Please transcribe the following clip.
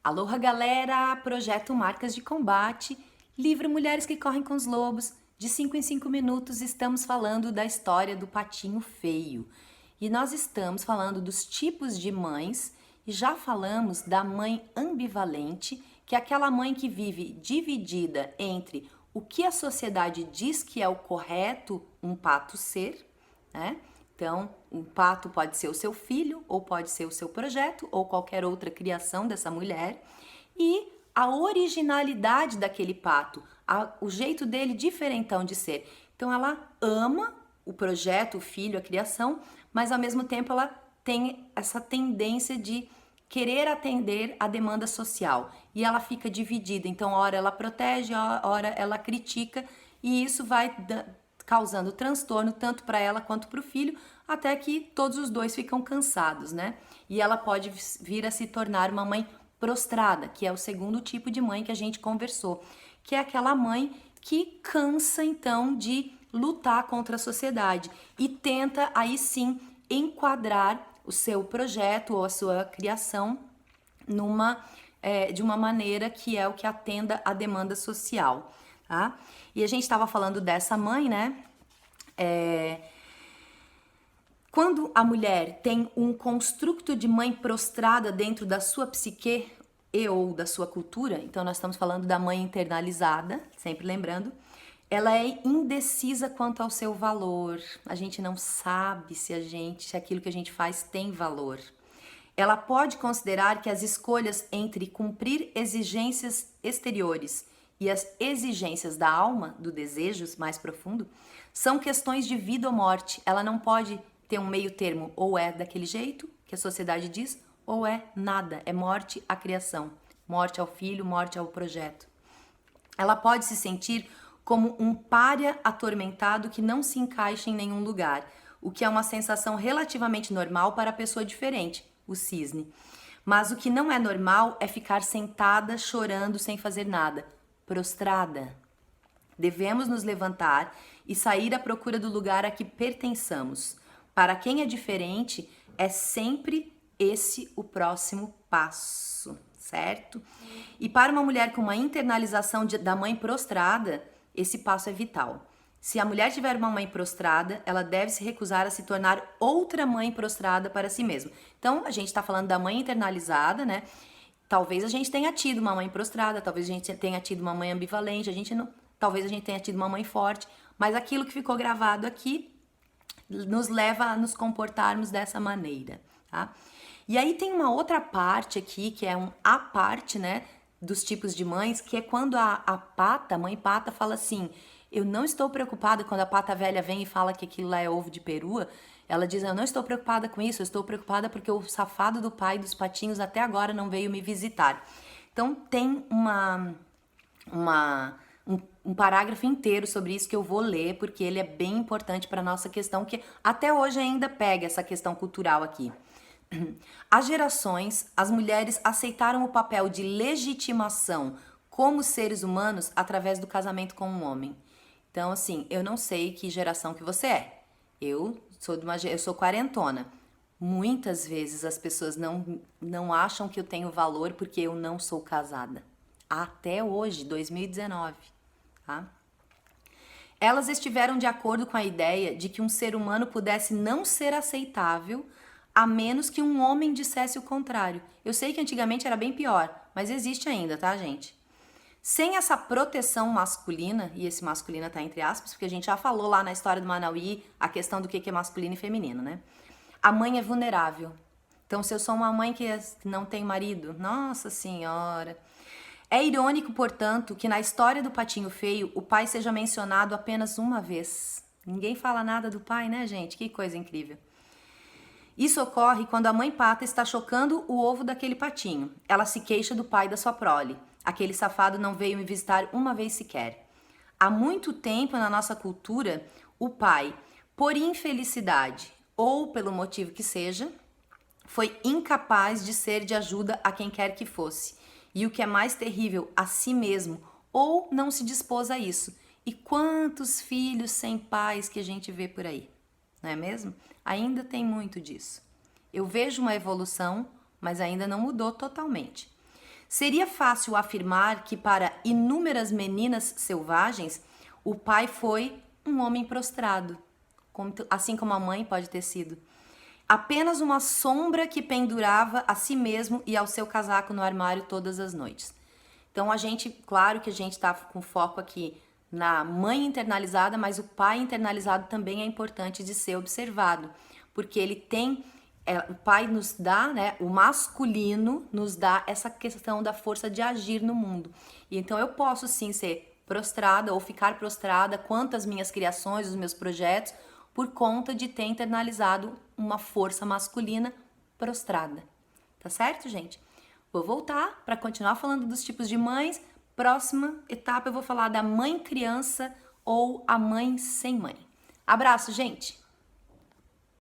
Aloha, galera! Projeto Marcas de Combate, livro Mulheres que Correm com os Lobos. De 5 em 5 minutos estamos falando da história do patinho feio. E nós estamos falando dos tipos de mães e já falamos da mãe ambivalente, que é aquela mãe que vive dividida entre o que a sociedade diz que é o correto um pato ser, né? Então, um pato pode ser o seu filho, ou pode ser o seu projeto, ou qualquer outra criação dessa mulher. E a originalidade daquele pato, o jeito dele diferentão de ser. Então, ela ama o projeto, o filho, a criação, mas ao mesmo tempo ela tem essa tendência de querer atender a demanda social. E ela fica dividida. Então, ora ela protege, ora ela critica, e isso vai causando transtorno tanto para ela quanto para o filho, até que todos os dois ficam cansados, né? E ela pode vir a se tornar uma mãe prostrada, que é o segundo tipo de mãe que a gente conversou, que é aquela mãe que cansa então de lutar contra a sociedade e tenta aí sim enquadrar o seu projeto ou a sua criação de uma maneira que é o que atenda à demanda social, tá? E a gente estava falando dessa mãe, né? Quando a mulher tem um construto de mãe prostrada dentro da sua psique e ou da sua cultura, então nós estamos falando da mãe internalizada, sempre lembrando, ela é indecisa quanto ao seu valor. A gente não sabe se aquilo que a gente faz tem valor. Ela pode considerar que as escolhas entre cumprir exigências exteriores e as exigências da alma, do desejo mais profundo, são questões de vida ou morte. Ela não pode ter um meio termo, ou é daquele jeito que a sociedade diz, ou é nada, é morte à criação, morte ao filho, morte ao projeto. Ela pode se sentir como um pária atormentado que não se encaixa em nenhum lugar, o que é uma sensação relativamente normal para a pessoa diferente, o cisne. Mas o que não é normal é ficar sentada, chorando, sem fazer nada, prostrada. Devemos nos levantar e sair à procura do lugar a que pertençamos. Para quem é diferente, é sempre esse o próximo passo, certo? E para uma mulher com uma internalização da mãe prostrada, esse passo é vital. Se a mulher tiver uma mãe prostrada, ela deve se recusar a se tornar outra mãe prostrada para si mesma. Então, a gente está falando da mãe internalizada, né? Talvez a gente tenha tido uma mãe prostrada, talvez a gente tenha tido uma mãe ambivalente, talvez a gente tenha tido uma mãe forte, mas aquilo que ficou gravado aqui nos leva a nos comportarmos dessa maneira, tá? E aí tem uma outra parte aqui, que é a parte, né, dos tipos de mães, que é quando a mãe pata, fala assim: eu não estou preocupada. Quando a pata velha vem e fala que aquilo lá é ovo de perua, ela diz: eu não estou preocupada com isso, eu estou preocupada porque o safado do pai dos patinhos até agora não veio me visitar. Então tem um parágrafo inteiro sobre isso que eu vou ler, porque ele é bem importante para a nossa questão, que até hoje ainda pega essa questão cultural aqui. Há gerações, as mulheres aceitaram o papel de legitimação como seres humanos através do casamento com um homem. Então, assim, eu não sei que geração que você é. Eu sou quarentona. Muitas vezes as pessoas não acham que eu tenho valor porque eu não sou casada. Até hoje, 2019, tá? Elas estiveram de acordo com a ideia de que um ser humano pudesse não ser aceitável a menos que um homem dissesse o contrário. Eu sei que antigamente era bem pior, mas existe ainda, tá, gente? Sem essa proteção masculina, e esse masculina tá entre aspas, porque a gente já falou lá na história do Manauí a questão do que é masculino e feminino, né? A mãe é vulnerável. Então, se eu sou uma mãe que não tem marido, nossa senhora. É irônico, portanto, que na história do patinho feio, o pai seja mencionado apenas uma vez. Ninguém fala nada do pai, né, gente? Que coisa incrível. Isso ocorre quando a mãe pata está chocando o ovo daquele patinho. Ela se queixa do pai da sua prole. Aquele safado não veio me visitar uma vez sequer. Há muito tempo na nossa cultura, o pai, por infelicidade ou pelo motivo que seja, foi incapaz de ser de ajuda a quem quer que fosse. E o que é mais terrível, a si mesmo, ou não se dispôs a isso. E quantos filhos sem pais que a gente vê por aí, não é mesmo? Ainda tem muito disso. Eu vejo uma evolução, mas ainda não mudou totalmente. Seria fácil afirmar que para inúmeras meninas selvagens, o pai foi um homem prostrado, assim como a mãe pode ter sido. Apenas uma sombra que pendurava a si mesmo e ao seu casaco no armário todas as noites. Então claro que a gente está com foco aqui na mãe internalizada, mas o pai internalizado também é importante de ser observado, porque ele tem, o pai nos dá, né, o masculino nos dá essa questão da força de agir no mundo. E então eu posso sim ser prostrada ou ficar prostrada quanto às minhas criações, os meus projetos, por conta de ter internalizado uma força masculina prostrada. Tá certo, gente? Vou voltar para continuar falando dos tipos de mães. Próxima etapa eu vou falar da mãe criança ou a mãe sem mãe. Abraço, gente!